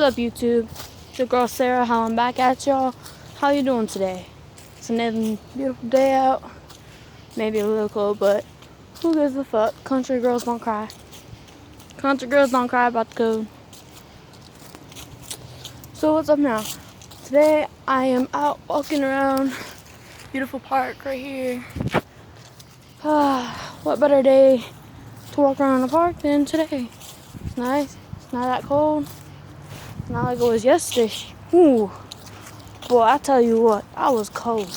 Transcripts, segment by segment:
up, YouTube? It's your girl Sarah. How I'm back at y'all. How you doing today? It's another beautiful day out. Maybe a little cold, but who gives a fuck? Country girls don't cry. Country girls don't cry about the cold. So what's up now? Today I am out walking around beautiful park right here. What better day to walk around the park than today? It's nice. It's not that cold. It's not like it was yesterday. Ooh. Boy, I tell you what, I was cold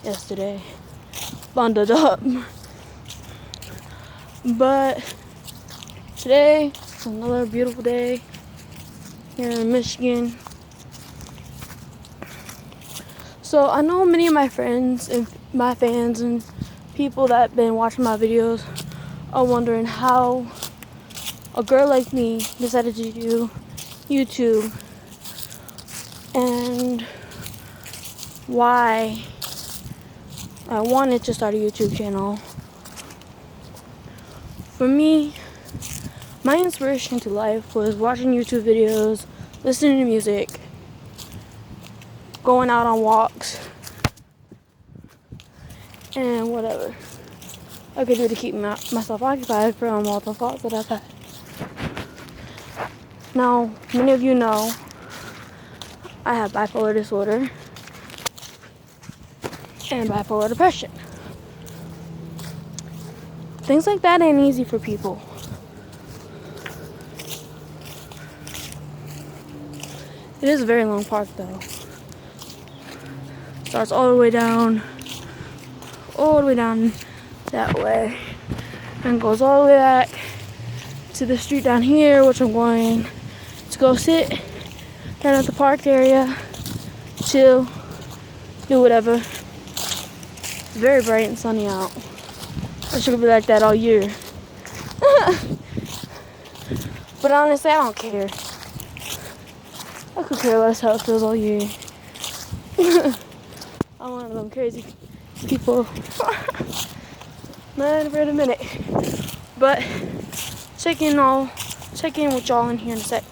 yesterday. Bundled up. But today is another beautiful day here in Michigan. So I know many of my friends and my fans and people that have been watching my videos are wondering how a girl like me decided to do YouTube and why I wanted to start a YouTube channel. For me, my inspiration to life was watching YouTube videos, listening to music, going out on walks, and whatever I could do to keep myself occupied from all the thoughts that I've had. Now, many of you know I have bipolar disorder and bipolar depression. Things like that ain't easy for people. It is a very long park though. Starts all the way down that way, and goes all the way back to the street down here, which I'm going to go sit down at the park area, chill, do whatever. It's very bright and sunny out. It should be like that all year. But honestly, I don't care. I could care less how it feels all year. I'm one of them crazy people. Not for a minute. But check in with y'all in here in a sec.